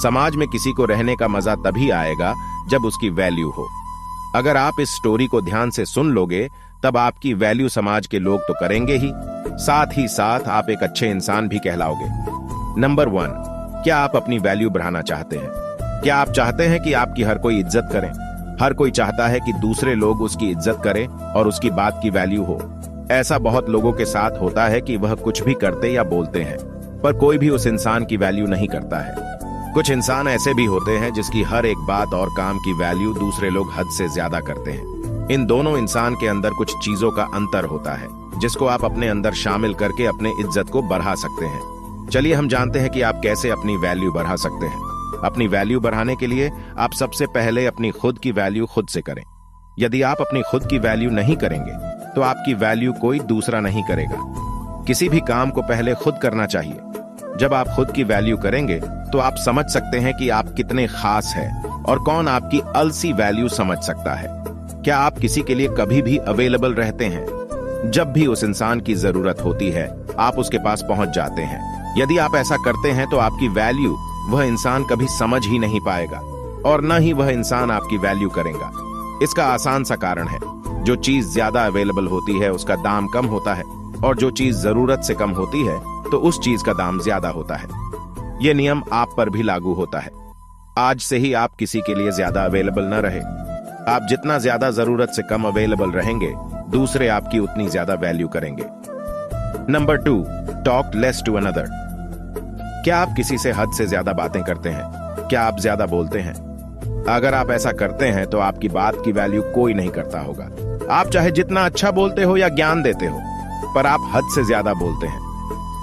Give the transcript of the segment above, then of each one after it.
समाज में किसी को रहने का मजा तभी आएगा जब उसकी वैल्यू हो। अगर आप इस स्टोरी को ध्यान से सुन लोगे तब आपकी वैल्यू समाज के लोग तो करेंगे ही साथ आप एक अच्छे इंसान भी कहलाओगे। नंबर 1, क्या आप अपनी वैल्यू बढ़ाना चाहते हैं? क्या आप चाहते हैं कि आपकी हर कोई इज्जत करें? हर कोई चाहता है कि दूसरे लोग उसकी इज्जत करें और उसकी बात की वैल्यू हो। ऐसा बहुत लोगों के साथ होता है कि वह कुछ भी करते या बोलते हैं पर कोई भी उस इंसान की वैल्यू नहीं करता है। कुछ इंसान ऐसे भी होते हैं जिसकी हर एक बात और काम की वैल्यू दूसरे लोग हद से ज्यादा करते हैं। इन दोनों इंसान के अंदर कुछ चीजों का अंतर होता है जिसको आप अपने अंदर शामिल करके अपने इज्जत को बढ़ा सकते हैं। चलिए हम जानते हैं कि आप कैसे अपनी वैल्यू बढ़ा सकते हैं। अपनी वैल्यू बढ़ाने के लिए आप सबसे पहले अपनी खुद की वैल्यू खुद से करें। यदि आप अपनी खुद की वैल्यू नहीं करेंगे तो आपकी वैल्यू कोई दूसरा नहीं करेगा। किसी भी काम को पहले खुद करना चाहिए। जब आप खुद की वैल्यू करेंगे तो आप समझ सकते हैं कि आप कितने खास हैं और कौन आपकी अलसी वैल्यू समझ सकता है। क्या आप किसी के लिए कभी भी अवेलेबल रहते हैं? जब भी उस इंसान की जरूरत होती है आप उसके पास पहुंच जाते हैं। यदि आप ऐसा करते हैं तो आपकी वैल्यू वह इंसान कभी समझ ही नहीं पाएगा और न ही वह इंसान आपकी वैल्यू करेगा। इसका आसान सा कारण है, जो चीज ज्यादा अवेलेबल होती है उसका दाम कम होता है और जो चीज जरूरत से कम होती है तो उस चीज का दाम ज्यादा होता है। यह नियम आप पर भी लागू होता है। आज से ही आप किसी के लिए ज्यादा अवेलेबल न रहे। आप जितना ज्यादा जरूरत से कम अवेलेबल रहेंगे दूसरे आपकी उतनी ज्यादा वैल्यू करेंगे। Number 2, talk less to another. क्या आप किसी से हद से ज्यादा बातें करते हैं? क्या आप ज्यादा बोलते हैं? अगर आप ऐसा करते हैं तो आपकी बात की वैल्यू कोई नहीं करता होगा। आप चाहे जितना अच्छा बोलते हो या ज्ञान देते हो, पर आप हद से ज्यादा बोलते हैं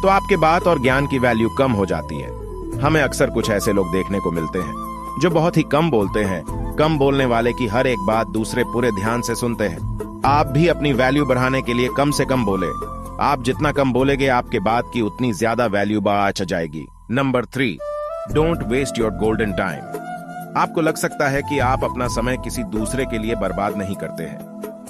तो आपके बात और ज्ञान की वैल्यू कम हो जाती है। हमें अक्सर कुछ ऐसे लोग देखने को मिलते हैं जो बहुत ही कम बोलते हैं। कम बोलने वाले की हर एक बात दूसरे पूरे ध्यान से सुनते हैं। आप भी अपनी वैल्यू बढ़ाने के लिए कम से कम बोले। आप जितना कम बोलेंगे आपके बात की उतनी ज्यादा वैल्यू बढ़ जाएगी। Number 3, don't waste your golden time. आपको लग सकता है कि आप अपना समय किसी दूसरे के लिए बर्बाद नहीं करते हैं,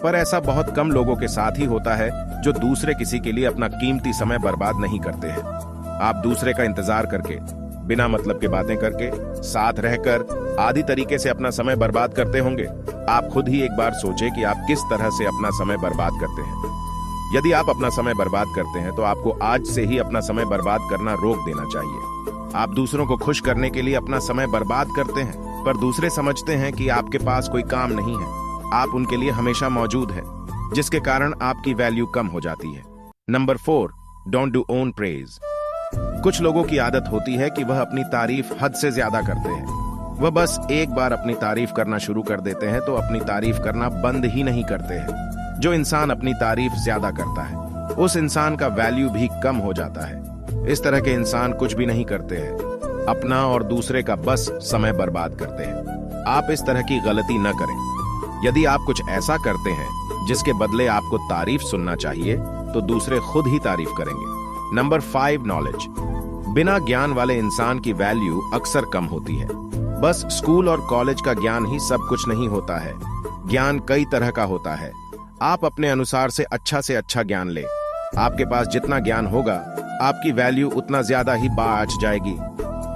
पर ऐसा बहुत कम लोगों के साथ ही होता है जो दूसरे किसी के लिए अपना कीमती समय बर्बाद नहीं करते हैं। आप दूसरे का इंतजार करके, बिना मतलब के बातें करके, साथ रहकर आदि तरीके से अपना समय बर्बाद करते होंगे। आप खुद ही एक बार सोचें कि आप किस तरह से अपना समय बर्बाद करते हैं। यदि आप अपना समय बर्बाद करते हैं तो आपको आज से ही अपना समय बर्बाद करना रोक देना चाहिए। आप दूसरों को खुश करने के लिए अपना समय बर्बाद करते हैं, पर दूसरे समझते हैं कि आपके पास कोई काम नहीं है। आप उनके लिए हमेशा मौजूद हैं, जिसके कारण आपकी वैल्यू कम हो जाती है। Number 4, don't do own praise. कुछ लोगों की आदत होती है कि वह अपनी तारीफ हद से ज्यादा करते हैं। वह बस एक बार अपनी तारीफ करना शुरू कर देते हैं तो अपनी तारीफ करना बंद ही नहीं करते हैं। जो इंसान अपनी तारीफ ज्यादा करता है उस इंसान का वैल्यू भी कम हो जाता है। इस तरह के इंसान कुछ भी नहीं करते हैं, अपना और दूसरे का बस समय बर्बाद करते हैं। आप इस तरह की गलती न करें। यदि आप कुछ ऐसा करते हैं जिसके बदले आपको तारीफ सुनना चाहिए तो दूसरे खुद ही तारीफ करेंगे। Number 5, knowledge. बिना ज्ञान वाले इंसान की वैल्यू अक्सर कम होती है। बस स्कूल और कॉलेज का ज्ञान ही सब कुछ नहीं होता है। ज्ञान कई तरह का होता है। आप अपने अनुसार से अच्छा ज्ञान ले। आपके पास जितना ज्ञान होगा आपकी वैल्यू उतना ज्यादा ही बढ़ जाएगी।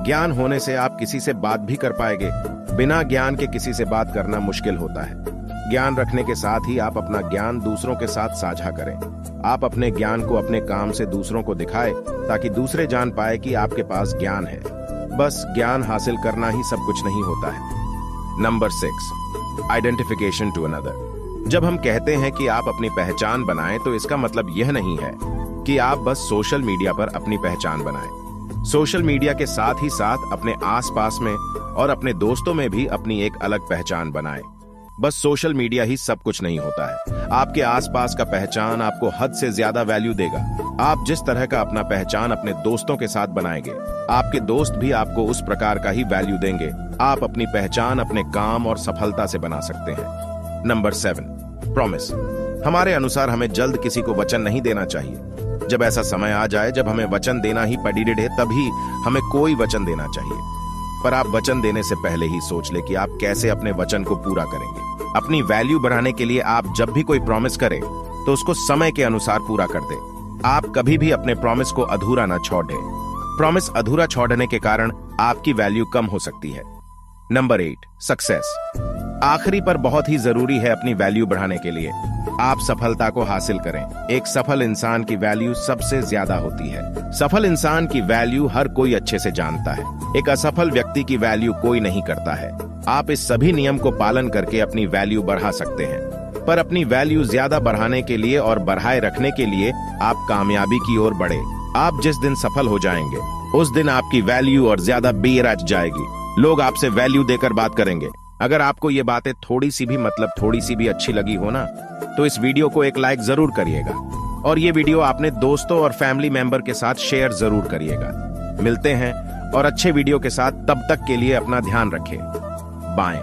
ज्ञान होने से आप किसी से बात भी कर पाएंगे। बिना ज्ञान के किसी से बात करना मुश्किल होता है। ज्ञान रखने के साथ ही आप अपना ज्ञान दूसरों के साथ साझा करें। आप अपने ज्ञान को अपने काम से दूसरों को दिखाएं ताकि दूसरे जान पाए कि आपके पास ज्ञान है। बस ज्ञान हासिल करना ही सब कुछ नहीं होता है। Number 6, identification to another. जब हम कहते हैं कि आप अपनी पहचान बनाएं तो इसका मतलब यह नहीं है कि आप बस सोशल मीडिया पर अपनी पहचान बनाएं। सोशल मीडिया के साथ ही साथ अपने आसपास में और अपने दोस्तों में भी अपनी एक अलग पहचान बनाएं। बस सोशल मीडिया ही सब कुछ नहीं होता है। आपके आसपास का पहचान आपको हद से ज्यादा वैल्यू देगा। आप जिस तरह का अपना पहचान अपने दोस्तों के साथ बनाएंगे, आपके दोस्त भी आपको उस प्रकार का ही वैल्यू देंगे। आप अपनी पहचान अपने काम और सफलता से बना सकते हैं। Number 7, promise. हमारे अनुसार हमें जल्द किसी को वचन नहीं देना चाहिए। जब ऐसा समय आ जाए जब हमें वचन देना ही पड़े तभी हमें कोई वचन देना चाहिए। पर आप वचन देने से पहले ही सोच ले कि आप कैसे अपने वचन को पूरा करेंगे। अपनी वैल्यू बढ़ाने के लिए आप जब भी कोई प्रॉमिस करें तो उसको समय के अनुसार पूरा कर दें। आप कभी भी अपने प्रॉमिस को अधूरा न छोड़ दें। प्रॉमिस अधूरा छोड़ने के कारण आपकी वैल्यू कम हो सकती है। Number 8, success. आखिरी पर बहुत ही जरूरी है अपनी वैल्यू बढ़ाने के लिए आप सफलता को हासिल करें। एक सफल इंसान की वैल्यू सबसे ज्यादा होती है। सफल इंसान की वैल्यू हर कोई अच्छे से जानता है। एक असफल व्यक्ति की वैल्यू कोई नहीं करता है। आप इस सभी नियम को पालन करके अपनी वैल्यू बढ़ा सकते हैं, पर अपनी वैल्यू ज्यादा बढ़ाने के लिए और बढ़ाए रखने के लिए आप कामयाबी की ओर बढ़े। आप जिस दिन सफल हो जाएंगे उस दिन आपकी वैल्यू और ज्यादा बेरच जाएगी। लोग आपसे वैल्यू देकर बात करेंगे। अगर आपको ये बातें थोड़ी सी भी अच्छी लगी हो ना, तो इस वीडियो को एक लाइक जरूर करिएगा और ये वीडियो आपने दोस्तों और फैमिली मेंबर के साथ शेयर जरूर करिएगा। मिलते हैं और अच्छे वीडियो के साथ, तब तक के लिए अपना ध्यान रखें। बाय।